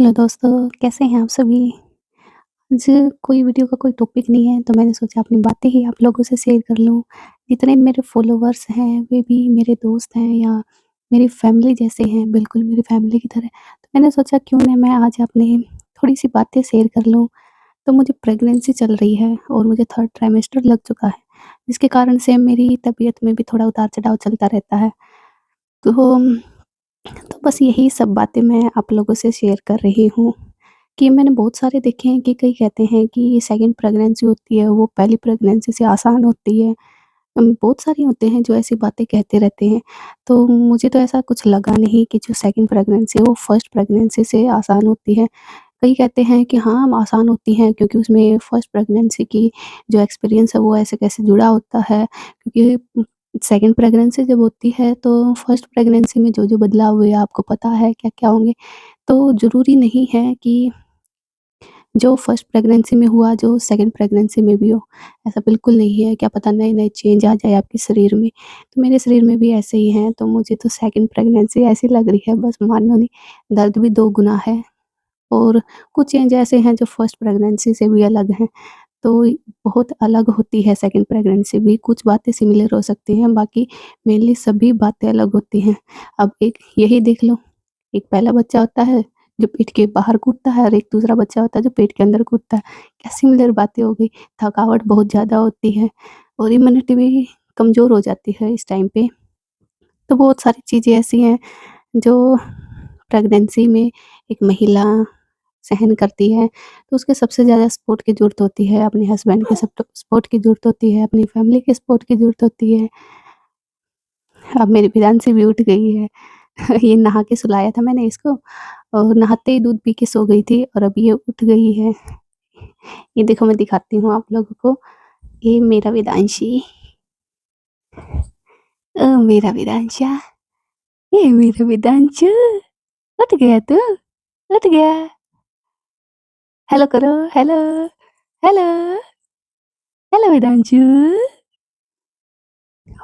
Hello दोस्तों, कैसे हैं आप सभी? आज कोई वीडियो का कोई टॉपिक नहीं है, तो मैंने सोचा अपनी बातें ही आप लोगों से शेयर कर लूँ। जितने मेरे फॉलोवर्स हैं, वे भी मेरे दोस्त हैं या मेरी फैमिली जैसे हैं, बिल्कुल मेरी फैमिली की तरह। तो मैंने सोचा क्यों ना मैं आज अपनी थोड़ी-सी बातें शेयर कर लूँ। तो मुझे प्रेगनेंसी चल रही है और मुझे 3rd ट्राइमेस्टर लग चुका है, जिसके कारण से मेरी तबीयत में भी थोड़ा उतार-चढ़ाव चलता रहता है। तो तो बस यही सब बातें मैं आप लोगों से शेयर कर रही हूँ। कि मैंने बहुत सारे देखे हैं कि कई कहते हैं कि ये सेकंड प्रेगनेंसी होती है, वो पहली प्रेगनेंसी से आसान होती है। बहुत सारे होते हैं जो ऐसी बातें कहते रहते हैं। तो मुझे तो ऐसा कुछ लगा नहीं कि जो सेकंड प्रेगनेंसी है वो फर्स्ट प्रेगनेंसी से आसान होती है। कई कहते हैं कि हाँ, आसान होती हैं क्योंकि उसमें फर्स्ट प्रेगनेंसी की जो एक्सपीरियंस है वो ऐसे कैसे जुड़ा होता है। क्योंकि सेकंड प्रेगनेंसी जब होती है तो फर्स्ट प्रेगनेंसी में जो-जो बदलाव हुए आपको पता है क्या-क्या होंगे। तो ज़रूरी नहीं है कि जो फर्स्ट प्रेगनेंसी में हुआ, जो सेकंड प्रेगनेंसी में भी हो, ऐसा बिल्कुल नहीं है, क्या पता नए-नए चेंज आ जाए आपके शरीर में। तो मेरे शरीर में भी ऐसे ही हैं, तो मुझे तो सेकंड प्रेगनेंसी ऐसी लग रही है बस मानो नहीं, दर्द भी 2 गुना है और कुछ चेंज ऐसे हैं जो फर्स्ट प्रेगनेंसी से भी अलग हैं। तो बहुत अलग होती है सेकंड प्रेगनेंसी भी, कुछ बातें सिमिलर हो सकती हैं, बाकी मेनली सभी बातें अलग होती हैं। अब एक यही देख लो, एक पहला बच्चा होता है जो पेट के बाहर कूदता है और एक दूसरा बच्चा होता है जो पेट के अंदर कूदता है। क्या सिमिलर बातें हो गई, थकावट बहुत ज़्यादा होती है और इम्यूनिटी भी कमज़ोर हो जाती है इस टाइम पे। तो बहुत सारी चीज़ें ऐसी हैं जो प्रेगनेंसी में एक महिला सहन करती है, तो उसके सबसे ज़्यादा सपोर्ट की ज़रूरत होती है, अपने हस्बैंड के सपोर्ट की ज़रूरत होती है, अपनी फैमिली के सपोर्ट की ज़रूरत होती है। अब मेरी फियांसी भी उठ गई है। ये नहा के सुलाया था मैंने इसको और नहाते ही दूध पी के सो गई थी और अब ये उठ गई है। ये देखो मैं दिखाती हूँ आप लोगों को, ये मेरा वेदांशी, मेरा वेदांशा, ये मेरा वेदांशु, उठ गया तू? उठ गया? हेलो करो, हेलो, हेलो, हेलो वेदांशु।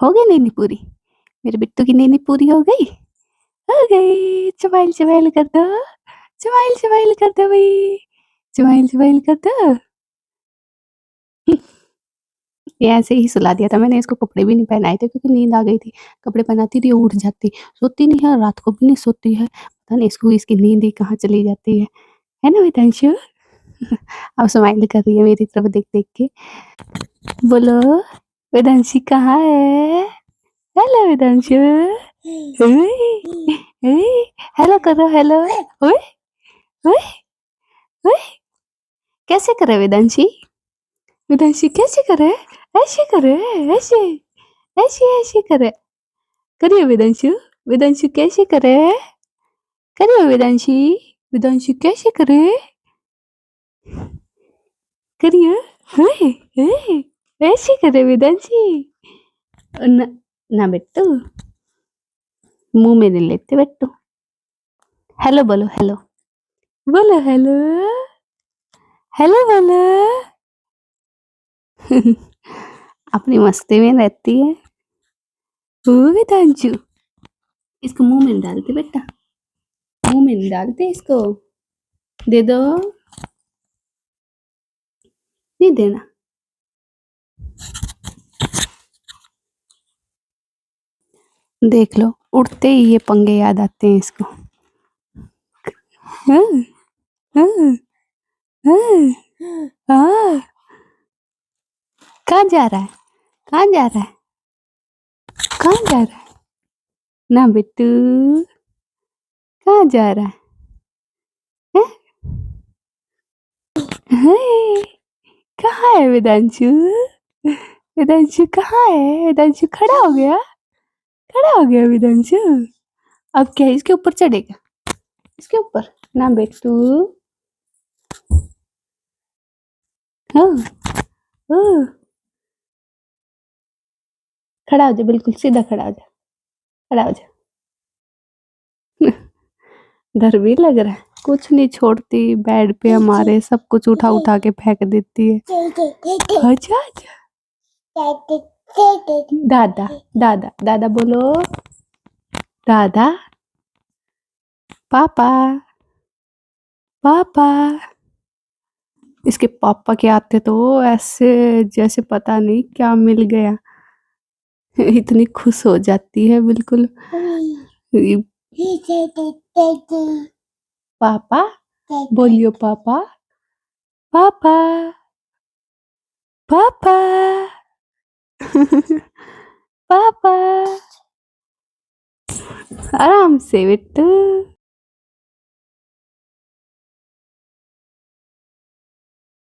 हो गई नींद पूरी? मेरे बिट्टू की नींद पूरी हो गई? हो गई। स्माइल स्माइल कर दो, स्माइल स्माइल कर दो भाई, स्माइल स्माइल कर दो। ये ऐसे ही सुला दिया था मैंने, इसको कपड़े भी नहीं पहनाए थे क्योंकि नींद आ गई थी। कपड़े पहनाती थी, उठ जाती, सोती नहीं है, रात को भी नहीं सोती है। पता नहीं इसको इसकी नींद ही कहाँ चली जाती है ना वेदांशु? अब स्माइल कर रही है मेरी तरफ देख-देख के। बोलो, वेदांशी कहाँ है? हेलो वेदांशु। ओए, ओए, हेलो करो हेलो। ओए, ओए, ओए, कैसे करे वेदांशी? वेदांशी कैसे करे? ऐसे करे, ऐसे, ऐसे ऐसे करे। करिए वेदांशु, वेदांशु कैसे करे? करिए वेदांशी, वेदांशु कैसे करे? करिए, ओए, ओए, ऐसे करे वेदांशी। ना ना बेटू, मुँह में नहीं लेते बेटू। हेलो बोलो हेलो, बोलो हेलो, हेलो बोलो। अपनी मस्ती में रहती है। ओ वेदांशु, इसको मुँह में नहीं डालते बेटा, मुँह में नहीं डालते इसको। दे दो, नहीं देना। देख लो, उठते ही ये पंगे याद आते हैं इसको। हाँ, हाँ, हाँ, हाँ। कहाँ जा रहा है? कहाँ जा रहा है? कहाँ जा रहा है? ना बिट्टू, कहाँ जा रहा है? हैं? कहाँ है वेदांशु? वेदांशु कहाँ है? वेदांशु खड़ा हो गया? खड़ा हो गया वेदांशु? अब क्या इसके ऊपर चढ़ेगा? इसके ऊपर? ना बिट्टू। हाँ, हाँ। खड़ा हो जा, बिल्कुल सीधा खड़ा हो जा, खड़ा हो जा। डर भी लग रहा है, कुछ नहीं छोड़ती, बेड पे हमारे सब कुछ उठा उठा के फेंक देती है। अच्छा अच्छा, दादा दादा दादा बोलो, दादा, पापा, पापा। इसके पापा के आते तो ऐसे जैसे पता नहीं क्या मिल गया। इतनी खुश हो जाती है बिल्कुल। पापा बोलियो पापा। पापा पापा। पापा। आराम से बेटू।